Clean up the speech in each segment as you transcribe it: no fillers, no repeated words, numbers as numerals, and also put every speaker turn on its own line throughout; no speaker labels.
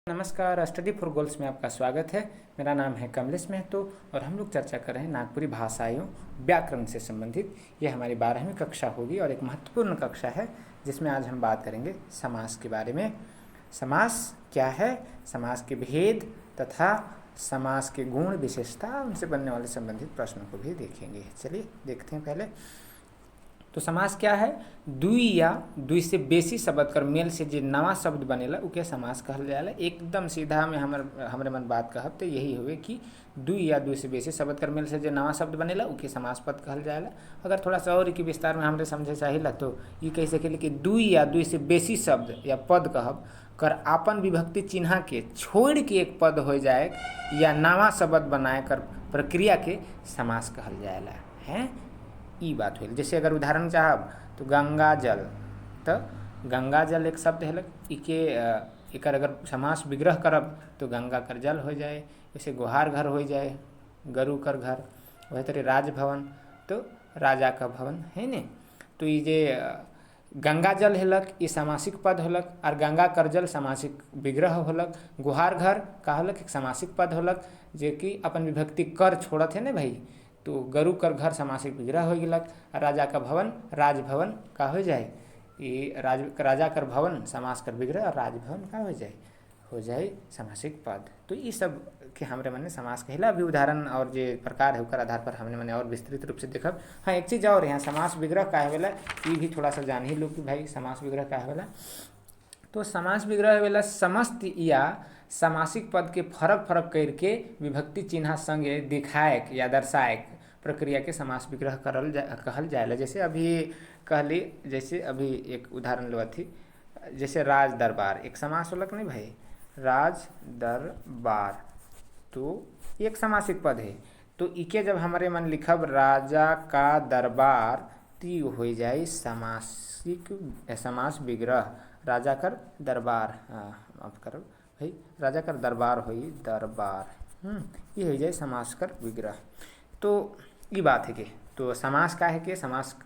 नमस्कार, study for goals में आपका स्वागत है। मेरा नाम है कमलेश महतो और हम लोग चर्चा कर रहे हैं नागपुरी भाषाओं व्याकरण से संबंधित। यह हमारी 12वीं कक्षा होगी और एक महत्वपूर्ण कक्षा है जिसमें आज हम बात करेंगे समास के बारे में। समास क्या है, समास के भेद तथा समास के गुण विशेषता, उनसे बनने वाले संबंधित प्रश्नों को भी देखेंगे। चलिए देखते हैं पहले। तो समास क्या है? दुई या दुई से बेसी शब्द कर मेल से जो नवा शब्द बनेला उके समास कहल जाला। एकदम सीधा में हमरे मन बात कहब तो यही हुए कि दुई या दुई से बेसी शब्द कर मेल से जो नवा शब्द बनेला उके समास पद कहल जाला। अगर थोड़ा सा और की विस्तार में हमरे समझे चाहिए तो ये कह सकेले कि दुई या दुई से बेसी शब्द या पद कहब कर आपन विभक्ति चिन्ह के छोड़ के एक पद हो जाए या नवा शब्द बनाए कर प्रक्रिया के समास कहल जाला है। ई बात हुई। जैसे अगर उदाहरण चाहब तो गंगा जल, तो गंगा जल एक शब्द है, इके एकर अगर समास विग्रह करब तो गंगा कर जल हो जाए। जैसे गुहार घर हो जाए, गरु कर घर। वही तरह राजभवन तो राजा का भवन है ने। तो ये जे गंगा जल होलक ये समासिक पद होलक और गंगा कर जल समासिक विग्रह होलक। गुहार घर का होलक एक समासिक पद होलक जे कि अपन विभक्ति कर छोड़त है ने भाई। तो गरु कर घर समासिक विग्रह हो गलक। राजा का भवन राजभवन का हो जाए। ये राजा कर भवन समास कर विग्रह और राजभवन का हो जाए समासिक पद। तो ये सब के हमरे मन समास कहला। अभी उदाहरण और जे प्रकार है उकर आधार पर हमने मन और विस्तृत रूप से देखब। हाँ, एक चीज़ और यहाँ समास विग्रह का है ये भी थोड़ा सा जान ही लो कि भाई समास विग्रह का है। तो समास विग्रह वाला समस्त या समासिक पद के फरक करके विभक्ति चिन्ह संगे दिखाएक या दर्शाएक प्रक्रिया के समास विग्रह कहल जाएला। जैसे अभी कहली, जैसे अभी एक उदाहरण लो थी, जैसे राज दरबार एक समास होलक नहीं भाई। राज दरबार तो एक समासिक पद है। तो इके जब हमारे मन लिखब राजा का दरबार ती हो जाए समास विग्रह। राजा कर दरबार, माफ करो भाई, राजा कर दरबार हो दरबार, ये हो जाए समास कर विग्रह। तो ये बात है कि तो समास का है कि समास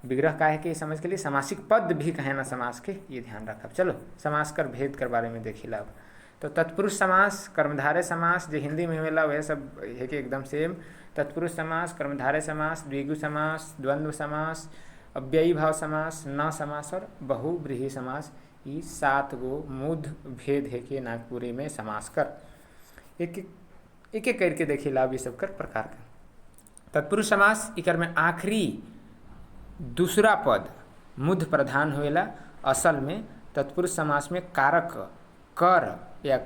विग्रह का है कि समझ के लिए समासिक पद भी कहे ना समास के, ये ध्यान रखब। चलो समास कर भेद कर बारे में देखी लब। तो तत्पुरुष समास, कर्मधारय समास जो हिंदी में होला वह सब है कि एकदम सेम। तत्पुरुष समास, कर्मधारय समास, द्विगु समास, द्वंद्व समास, अव्ययी भाव समास, न समास और बहुव्रीहि समास, ये 7 गो मूढ़ भेद है कि नागपुरी में समास कर एक करके देखी लाभ ये सब कर प्रकार का। तत्पुरुष समास इकर में आखिरी दूसरा पद मुध प्रधान होएला। असल में तत्पुरुष समास में कारक कर या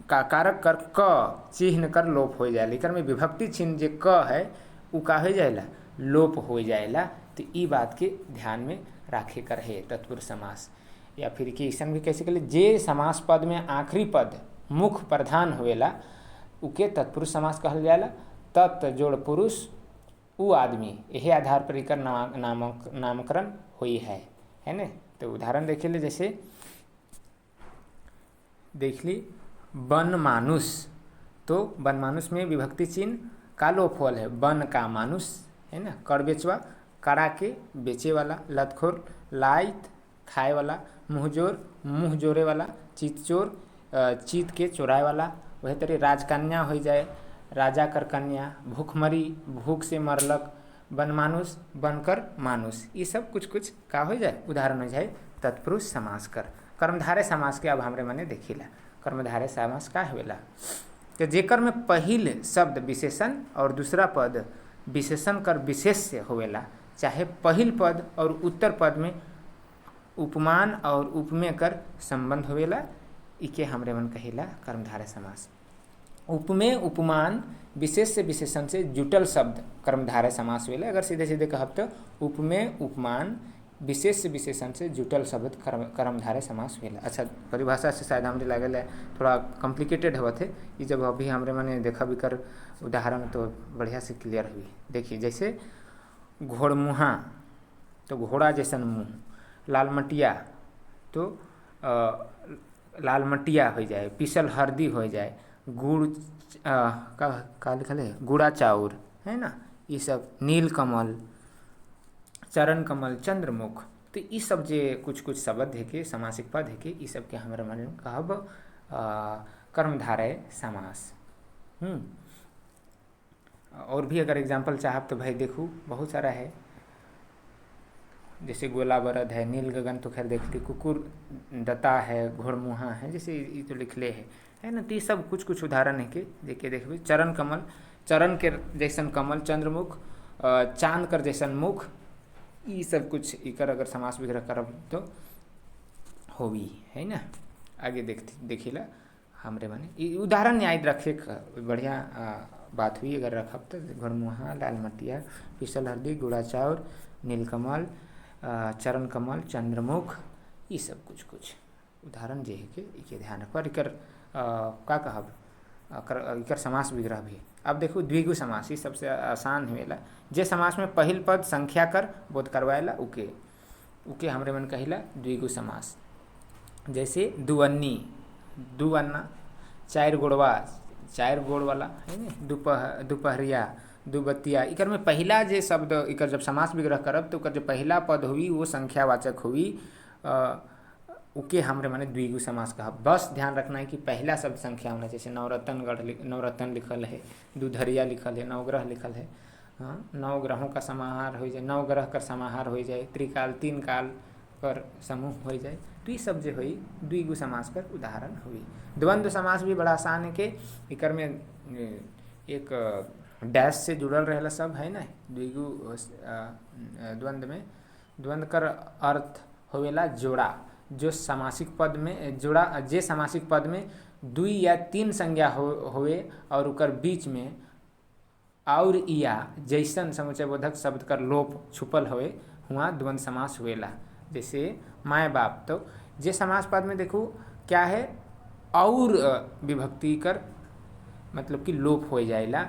कारक कर क चिन्ह कर लोप हो जाए। इकर में विभक्ति चिन्ह जे क है उ का हो जाएला, लोप हो जाएला। तो ई बात के ध्यान में राखे कर है तत्पुरुष समास। या फिर कि ऐसा भी कैसे कर जे समास पद में आखिरी पद मुख्य प्रधान होएला उके तत्पुरुष समास कहल जाएला। तत् जोड़ पुरुष उ आदमी, यही आधार पर इकर नामकरण हुई है ने। तो उदाहरण देख ले, जैसे देख ली बन मानुष, तो बन मानुष में विभक्ति चिन्ह का लोप होल है। बन का मानुष है ना। कर बेचवा करा के बेचे वाला, लतखोर लाइत खाए वाला, मुँहजोर मुँह जोड़े वाला, चित चोर चित के चोराए वाला। वही तरह राजकन्या हो जाए, राजा कर कन्या, भूखमरी भूख से मरलक, बन मानुष बनकर मानुष। ये सब कुछ का हो जाए उदाहरण हो जाए तत्पुरुष समास कर। कर्मधारय समास के अब हमरे मने देखिला। कर्मधारय समास का होवेला कि जेकर में पहिल शब्द विशेषण और दूसरा पद विशेषण कर विशेष्य होवेला। चाहे पहिल पद और उत्तर पद में उपमान और उपमेय कर संबंध होवेला, इके हमरे मन कहिला कर्मधारय समास। उपमेय उपमान विशेष से विशेषण से जुटल शब्द कर्मधारय समास होवेला। अगर सीधे सीधे कहब तो उपमेय उपमान विशेष से विशेषण से जुटल शब्द कर्मधारय समास होवेला। अच्छा, परिभाषा से शायद हमरे लागल है थोड़ा कॉम्प्लिकेटेड होवत है। ये जब अभी हमरे मने देखा भी कर उदाहरण तो बढ़िया से क्लियर हुई। देखिए जैसे घोड़मुहा तो घोड़ा जैसन मुँह, लालमटिया तो लाल मटिया हो जाए, पीसल हरदी हो जाए, गुड़ का लिखल है गुड़ा चाउर है ना। ये सब नील कमल, चरण कमल, चंद्रमुख तो ई सब जे कुछ कुछ शब्द है के समासिक पद है के ई सब के हमारे मन में कहब कर्मधारय समास। और भी अगर एग्जाम्पल चाहब तो भाई देखू बहुत सारा है, जैसे गोला बरद है, नील गगन तो खैर देख ली, कुकुर दता है, घोड़मुहा है, जैसे ये तो लिखले है ना। तो ये सब कुछ कुछ उदाहरण है के देखे देखबे। चरण कमल, चरण के जैसन कमल, चंद्रमुख, चांद कर जैसन मुख, ये सब कुछ इकर अगर समास विग्रह करब तो होवी है ना। आगे देखिला हमरे माने ये उदाहरण याद रखे बढ़िया बात हुई अगर रखब तो। घोड़मुहा, लाल मटिया, पिसल हरदी, गुड़ा चाउर, नीलकमल, चरण कमल, चंद्रमुख, ये सब कुछ कुछ उदाहरण जे है के ध्यान रखो। और इकर का कहब इकर समास विग्रह भी। अब देखो द्विगु समास, ये सबसे आसान होएला। जे समास में पहिल पद संख्या कर बोध करवाएला उके हमरे मन कहिला द्विगु समास। जैसे दुअन्नी, दुअन्ना, चार गोड़वा, चार गोड़ वाला है ना, दुपहरिया, दुबतिया, इकर में पहला जे शब्द इकर जब समास विग्रह करब तो जो पहला पद हुई वो संख्यावाचक हुई, उके हमरे माने द्विगु समास कहब। बस ध्यान रखना है कि पहला शब्द संख्या होना, जैसे नवरत्न लिखल है, दुधरिया लिखल है, नवग्रह लिखल है। हाँ, नौ ग्रहों का समाहार हो जाए, नौ ग्रह कर समाहार हो जाए, त्रिकाल तीन काल कर समूह हो जाए, तो ये सब जो हुई द्विगु समास कर उदाहरण हुई। द्वंद्व समास भी बड़ा आसान है के इकर में एक डैश से जुड़ल रहेला सब है ना। द्विगु द्वंद्व में द्वंद्व कर अर्थ होवेला जोड़ा, जो सामासिक पद में जोड़ा, जे सामासिक पद में दुई या तीन संज्ञा होवे और उकर बीच में और या जैसन समुचय बोधक शब्द कर लोप छुपल होवे, हुआ द्वंद्व समास हुएला। जैसे माय बाप, तो जे समास पद में देखो क्या है और विभक्ति कर मतलब कि लोप हो जाएला,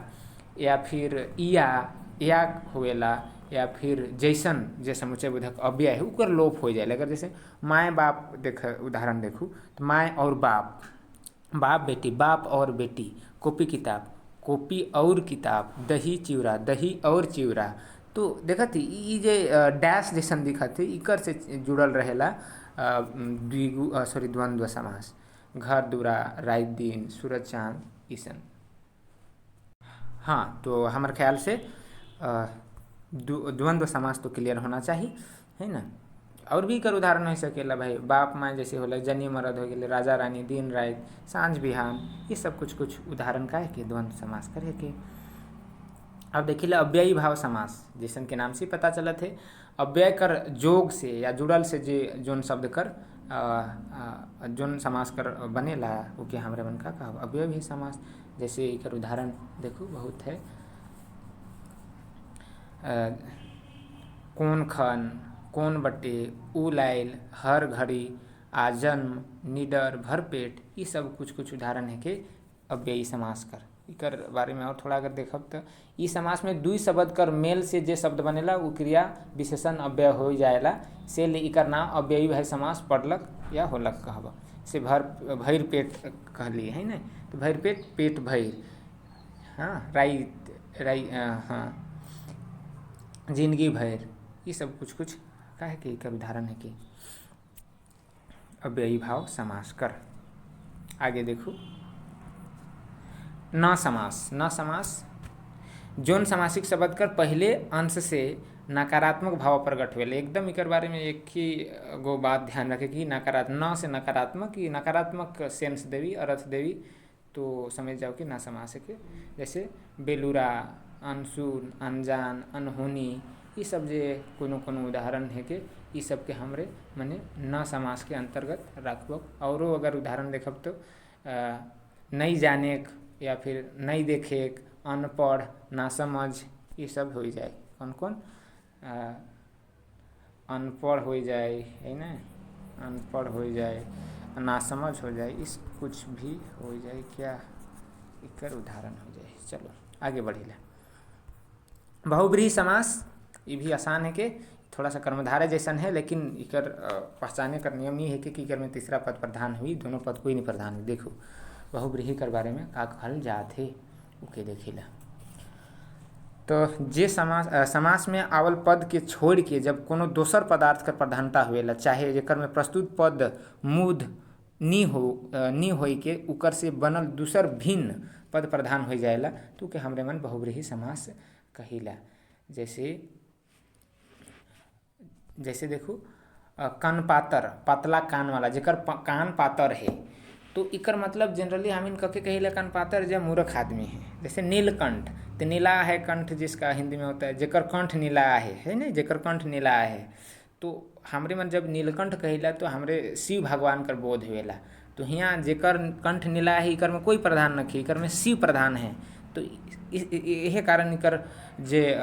या फिर या होवेला, या फिर जैसन जे समुचय बोधक अव्यय है उकर लोप हो जाएला। अगर जैसे माय बाप देख उदाहरण देखू तो माय और बाप, बाप बेटी, बाप और बेटी, कॉपी किताब, कॉपी और किताब, दही चिवड़ा, दही और चिवड़ा। तो देखत ई जे डैश जैसन दिखत है इकर से जुड़ल रहेला द्वंद्व समास। घर दुरा, रात दिन, सूरज चाँद, ईसन। हाँ, तो हमारे ख्याल से द्वंद्व समास तो क्लियर होना चाहिए है ना। और भी कर उदाहरण हो सकेला भाई, बाप माँ जैसे होला, जनी मरद हो गए, राजा रानी, दिन रात, सांझ बिहान, ये सब कुछ कुछ उदाहरण का है कि द्वंद्व समास करे के। अब देखिला अव्ययी भाव समास, जैसन के नाम से पता चलत है अव्यय कर जोग से या जुड़ल से जे जोन शब्द कर जोन समास कर बनेला उके हमरे मन का कहब अव्ययी समास। जैसे एकर उदाहरण देखो बहुत है, कौन खन, कौन बटे, उलाइल, हर घड़ी, आजन्म, निडर, भरपेट, ये सब कुछ कुछ उदाहरण है के अव्ययी समास कर। इकर बारे में और थोड़ा अगर देखब तो ई समास में दुई शब्द कर मेल से जे शब्द बनेला वो क्रिया विशेषण अव्यय हो जाएला, से ले इकर नाम अव्ययी भाई समास पढ़लक या होलक कहब। से भैर पेट कहलिए है ना, तो भैर पेट, पेट भैर, हाँ, राई हाँ, जिंदगी भर, ये सब कुछ कुछ का है कि एकर उदाहरण है कि अव्ययी भाव समास कर। आगे देखो न समास। न समास जोन समासिक शब्द कर पहले अंश से नकारात्मक भाव प्रकट हुए। एकदम इकर बारे में एक ही गो बात ध्यान रखे कि नकारात्मक न से नकारात्मक कि नकारात्मक सेंस देवी अर्थ देवी, तो समझ जाओ कि न समास के। जैसे बेलूरा, अनसुन, अनजान, अनहोनी, ये सब जे कोनो कोनो उदाहरण है के ये सब के हमरे माने न समास के अंतर्गत रखब। औरो अगर उदाहरण देखब तो नहीं जाने या फिर नहीं देखे, अनपढ़, नासमझ, ये सब हो जाए। कौन कौन अनपढ़ हो जाए है ना, अनपढ़ हो जाए, नासमझ हो जाए, इस कुछ भी हो जाए क्या इकर उदाहरण हो जाए। चलो आगे बढ़िला। बहुब्रीहि समास ये भी आसान है कि थोड़ा सा कर्मधारय जैसन है, लेकिन इकर पहचाने कर नियम ये है कि इकर में तीसरा पद प्रधान हुई, दोनों पद कोई नहीं प्रधान हुई। देखो बहुब्रीहि कर बारे में का कहल जात है उके देखिला। तो जे समास में आवल पद के छोड़ के जब कोनो दोसर पदार्थ कर प्रधानता हुएला, चाहे जेकर में प्रस्तुत पद मूढ़ नी होई के उकर से बनल दूसर भिन्न पद प्रधान हो जाएला तो के हमरे मन बहुब्रीही समास कहिला। जैसे देखो कान पातर, पतला कान वाला, जेकर कान पातर है तो इकर मतलब जनरली हम इन कके कहिला कान पातर जो मूर्ख आदमी है। जैसे नीलकंठ, तो नीला है कंठ जिसका हिंदी में होता है, जेकर कंठ नीला है ना, जेकर कंठ नीला है। तो हमरे मन जब नीलकंठ कहिला तो हमरे शिव भगवान कर बोध हुएला। तो यहाँ जेकर कंठ नीला है इकर में कोई प्रधान नखी, इकर में शिव प्रधान है। तो यह कारण इकर जे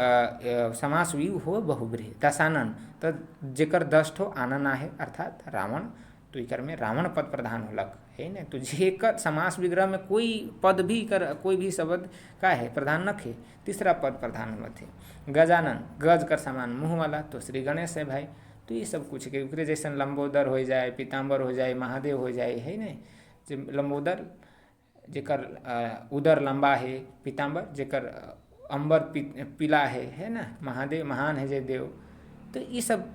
समास हुई हो बहुब्रीही। दशानन, तो जेकर 10 ठो आनन आहे अर्थात रावण, तो इकर में रावण पद प्रधान होलक है ना। तो जेकर समास विग्रह में कोई पद भी कर कोई भी शब्द का है प्रधान नखे, तीसरा पद प्रधान होते। गजानन, गज कर समान मुँह वाला, तो श्री गणेश है भाई। तो ये सब कुछ के ओकरे जैसन लंबोदर हो जाए, पीताम्बर हो जाए, महादेव हो जाए है ना। जे लंबोदर जेकर उदर लंबा है, पीताम्बर जेकर अंबर पीला है ना, महादेव महान है जय देव। तो ये सब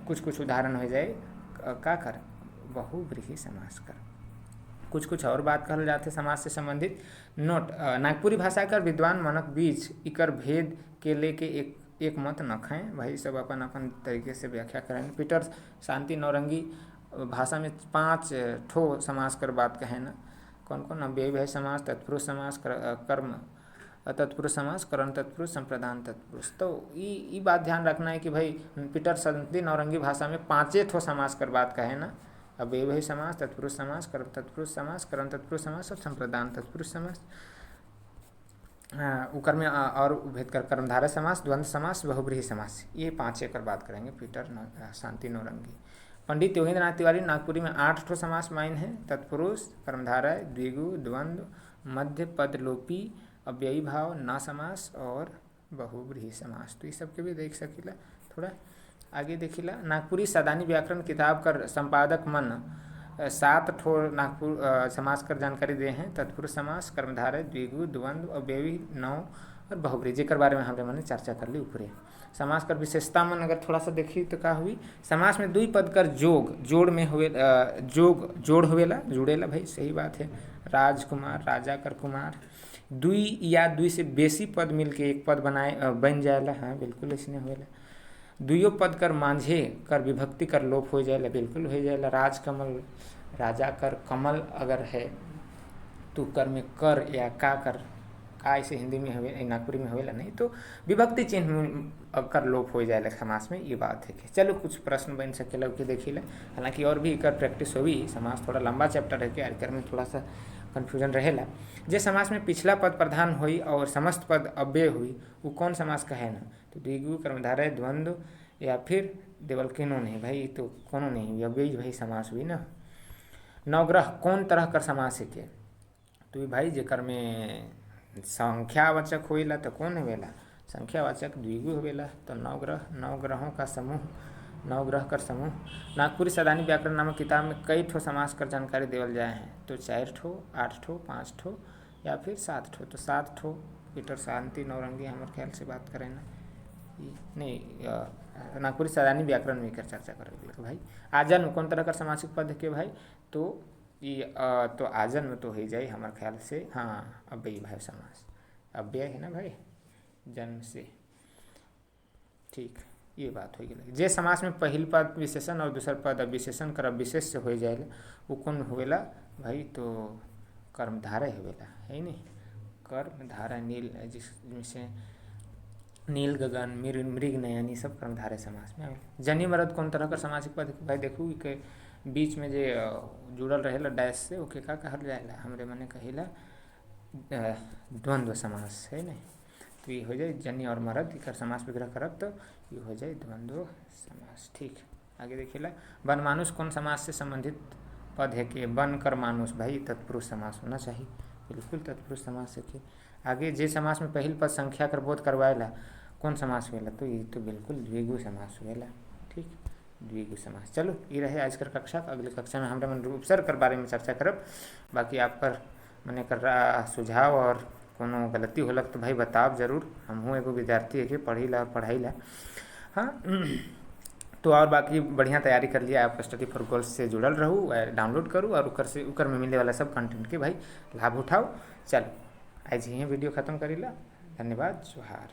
कुछ उदाहरण हो जाए का कर बहुब्रीही समास कर। कुछ और बात कहल जाते समास से संबंधित। नोट, नागपुरी भाषा कर विद्वान मनक बीच इकर भेद के लेके एक मत नखें भाई, सब अपन अपन तरीके से व्याख्या करें। पीटर शांति नौरंगी भाषा में 5 ठो समास कर बात कहे ना, कौन कौन, अव्ययी भाई समास, तत्पुरुष समास, कर्म तत्पुरुष समास, करण तत्पुरुष, संप्रदान तत्पुरुष। तो ये बात ध्यान रखना है कि भाई पीटर शांति नौरंगी भाषा में 5 ठो समास कर बात कहे ना, अव्ययी भाई समास, तत्पुरुष समास, कर्म तत्पुरुष समास, करण तत्पुरुष समास और संप्रदान तत्पुरुष समास। उकर में और भेद कर कर्मधारय समास, द्वंद्व समास, बहुब्रीही समास, ये 5 कर बात करेंगे पीटर शांति नौरंगी। पंडित योगेंद्रनाथ तिवारी नागपुरी में 8 ठो समास माइन है। तत्पुरुष, कर्मधारय, द्विगु, द्वंद्व, मध्य पद लोपी, अव्ययी भाव, न समास और बहुब्रीही समास। तो ये सब के भी देख सकीला। थोड़ा आगे देखिला, नागपुरी सदानी व्याकरण किताब कर संपादक मन 7 ठो नागपुर समास कर जानकारी दे हैं। तत्पुरुष समास, कर्मधारय, द्विगु, द्वंद्व, अव्ययी, नौ और बहुब्रीही, जेकर बारे में हमरे मैंने चर्चा कर ली ऊपरे। समास कर विशेषता मन अगर थोड़ा सा देखी तो का हुई, समास में 2 पद कर जोड़ में हुए जोड़ हुएला, जुड़ेला भाई, सही बात है। राजकुमार, राजा कर कुमार, 2 या 2 से बेसी पद मिलके एक पद बन जाएला। हाँ बिल्कुल इसने हुएला। 2 पद कर मांझे कर विभक्ति कर लोप हो जाएला, बिल्कुल हो जाएला। राजकमल, राजा कर कमल अगर है तो कर में कर या का ऐसे हिंदी में हुए, नागपुरी में हुएला नहीं, तो विभक्ति चिन्ह कर लोप हो जाएगा समास में, ये बात है। कि चलो कुछ प्रश्न बन सकेला कि देखिला, हालांकि और भी कर प्रैक्टिस होगी। समास थोड़ा लंबा चैप्टर है, कार्यक्रम में थोड़ा सा कन्फ्यूजन रहेला। जे समास में पिछला पद प्रधान हुई और समस्त पद अव्यय हुई वो कौन समास कहे ना, तो द्विगु, कर्मधारय, द्वंद्व या फिर देवल किनो नहीं भाई, तो कोनो नहीं हुई, अव्ययी भाई समास हुई ना। नवग्रह कौन तरह कर समास है के, तो भाई जेकर में संख्यावाचक होइला तो कौन होवेला, संख्यावाचक द्विगु होवेला। तो नवग्रहों का समूह, नवग्रह कर समूह। नागपुरी सदानी व्याकरण नामक किताब में कई ठो समास कर जानकारी देवल जाए हैं, तो 4 ठो, 8 ठो, 5 ठो या फिर 7 ठो। तो 7 ठो पीटर शांति नौरंगी हमारे ख्याल से बात करें ना, नहीं नागपुरी सदानी व्याकरण में कर चर्चा करेंगे भाई। आजन्म कौन तरह का समासिक पद के भाई, तो ये तो आजन्म तो हो जाए हमारे ख्याल से, हाँ अव्ययी भाई समास, अव्यय है ना भाई जन्म से, ठीक ये बात हो गई। जे समास में पहल पद विशेषण और दूसर पद विशेषण कर विशेष से हो जाएगा वो कौन होवेला भाई, तो कर्मधारय होवेला है नहीं। कर्मधारय नील, जिसमें नील गगन, मृग नयन, ये सब कर्मधारय समास में आवेला। जनी मरद कौन तरह का समासिक पद भाई, देखू के बीच में जे जुड़ल रहेला डैश से, ओके का कहल जाएला, हमरे मने कहिला द्वंद्व समास है नहीं। तो ये हो जाए जनी और मरद इकर समास विग्रह करब तो ये हो जाए द्वंद्व समास। ठीक, आगे देखिला, वन मानुष कौन समास से संबंधित पद है कि वन कर मानुष, भाई तत्पुरुष समास होना चाहिए, बिल्कुल तत्पुरुष समास है कि। आगे जे समास में पहल पद संख्या कर बोध करवाएला कौन समास हुएला, तो ये तो बिल्कुल द्विगु समास हुएला। ठीक, द्विगु समास। चलो ये रहे आज कर कक्षा, अगली कक्षा में हमरा मन उपसर्ग कर बारे में चर्चा करब। बाकी आप पर मैंने कर रहा सुझाव और कोनो गलती होलक तो भाई बताओ जरूर, हमहूँ एगो विद्यार्थी है कि पढ़ी ला और पढ़ाई ला। हाँ तो और बाकी बढ़िया तैयारी कर लिया आप स्टडी फॉर गोल्स से जुड़ल रहू, डाउनलोड करूँ और उकर में मिले वाला सब कंटेंट के भाई लाभ उठाओ। चलो आज ही वीडियो ख़त्म करी ला। धन्यवाद, जोहार।